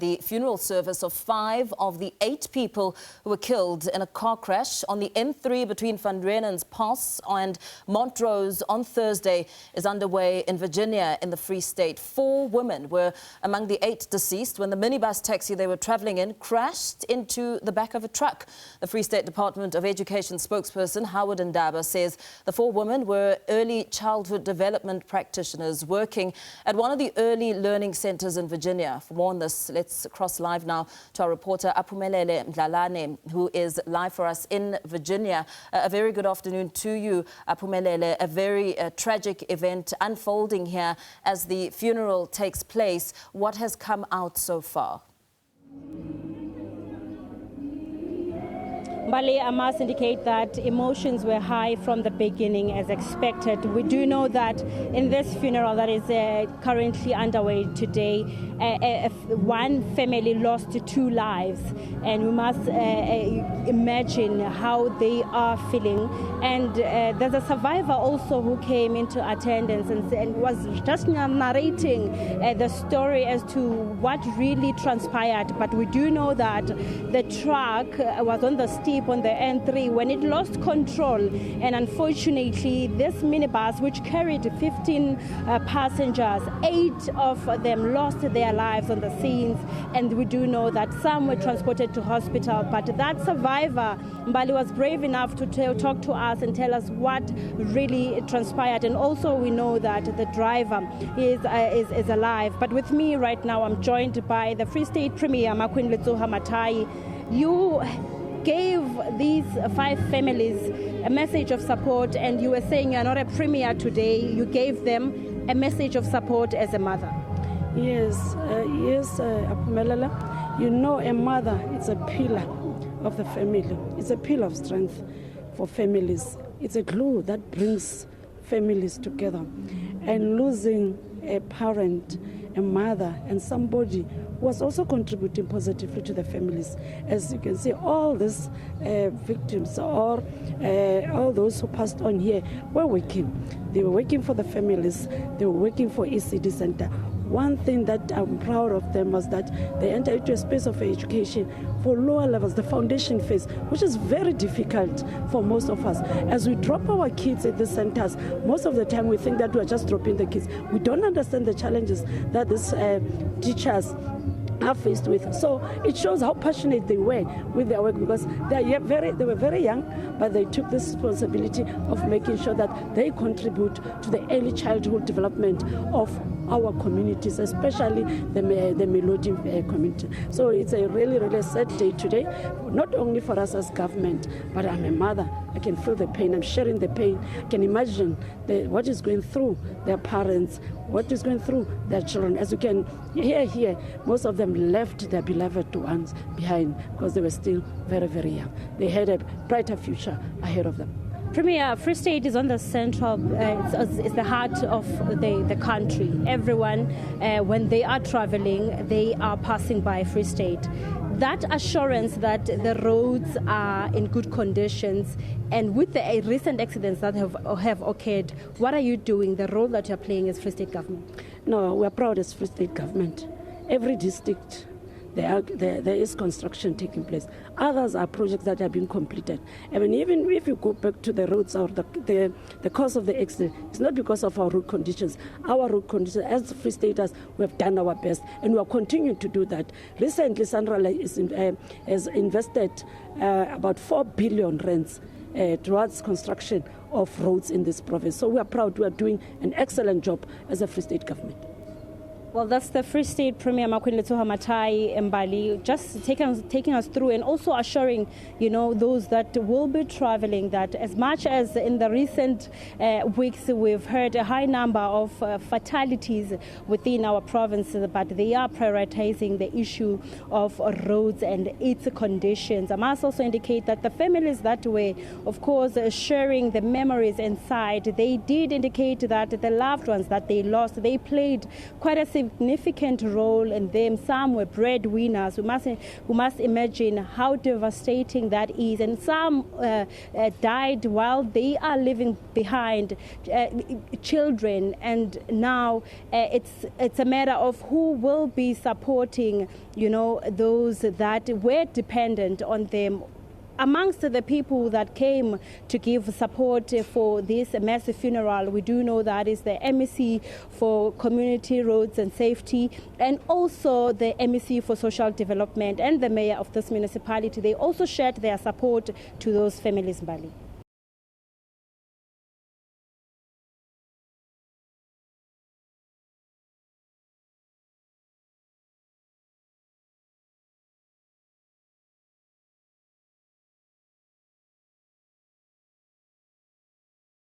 The funeral service of 5 of the 8 people who were killed in a car crash on the N3 between Reenen's Pass and Montrose on Thursday is underway in Virginia in the Free State. 4 women were among the 8 deceased when the minibus taxi they were traveling in crashed into the back of a truck. The Free State Department of Education spokesperson Ndaba says the 4 women were early childhood development practitioners working at one of the early learning centers in Virginia. For more on this, let's cross live now to our reporter Aphumelele Mdlalane, who is live for us in Virginia. A very good afternoon to you, Aphumelele. A very tragic event unfolding here as the funeral takes place. What has come out so far? Mbali, I must indicate that emotions were high from the beginning as expected. We do know that in this funeral that is currently underway today, one family lost 2 lives, and we must imagine how they are feeling. And there's a survivor also who came into attendance and was just narrating the story as to what really transpired. But we do know that the truck was on the steep on the N3 when it lost control, and unfortunately this minibus, which carried 15 passengers, 8 of them lost their lives on the scenes, and we do know that some were transported to hospital. But that survivor, Mbali, was brave enough to talk to us and tell us what really transpired, and also we know that the driver is alive. But with me right now, I'm joined by the Free State Premier Matai. You gave these 5 families a message of support, and you were saying you're not a premier today. You gave them a message of support as a mother. Yes, Aphumelele. You know, a mother is a pillar of the family. It's a pillar of strength for families. It's a glue that brings families together. And losing a parent, a mother, and somebody was also contributing positively to the families. As you can see, all these victims or all those who passed on here were working. They were working for the families. They were working for ECD Center. One thing that I'm proud of them was that they entered into a space of education for lower levels, the foundation phase, which is very difficult for most of us. As we drop our kids at the centers, most of the time we think that we're just dropping the kids. We don't understand the challenges that these teachers are faced with. So it shows how passionate they were with their work, because they were very young, but they took this responsibility of making sure that they contribute to the early childhood development of our communities, especially the Melody community. So it's a really, really sad day today, not only for us as government, but I'm a mother. I can feel the pain. I'm sharing the pain. I can imagine what is going through their parents, what is going through their children. As you can hear here, most of them left their beloved ones behind because they were still very, very young. They had a brighter future ahead of them. Premier, Free State is on the central, it's the heart of the country. Everyone, when they are traveling, they are passing by Free State. That assurance that the roads are in good conditions, and with the recent accidents that have occurred, what are you doing, the role that you're playing as Free State government? No, we're proud as Free State government. Every district, there is construction taking place. Others are projects that are being completed. I mean, even if you go back to the roads or the cause of the accident, it's not because of our road conditions. Our road conditions, as Free Staters, we have done our best, and we are continuing to do that. Recently, Sandra has invested about 4 billion rands towards construction of roads in this province. So we are proud. We are doing an excellent job as a Free State government. Well, that's the Free State Premier Matai Mbali, just taking us through, and also assuring, those that will be traveling that as much as in the recent weeks we've heard a high number of fatalities within our province, but they are prioritizing the issue of roads and its conditions. I must also indicate that the families that were, of course, sharing the memories inside, they did indicate that the loved ones that they lost, they played quite a significant role in them. Some were breadwinners. We must imagine how devastating that is. And some died while they are leaving behind children. And now it's a matter of who will be supporting, those that were dependent on them. Amongst the people that came to give support for this massive funeral, we do know that is the MEC for Community, Roads and Safety, and also the MEC for Social Development and the mayor of this municipality. They also shared their support to those families in Bali.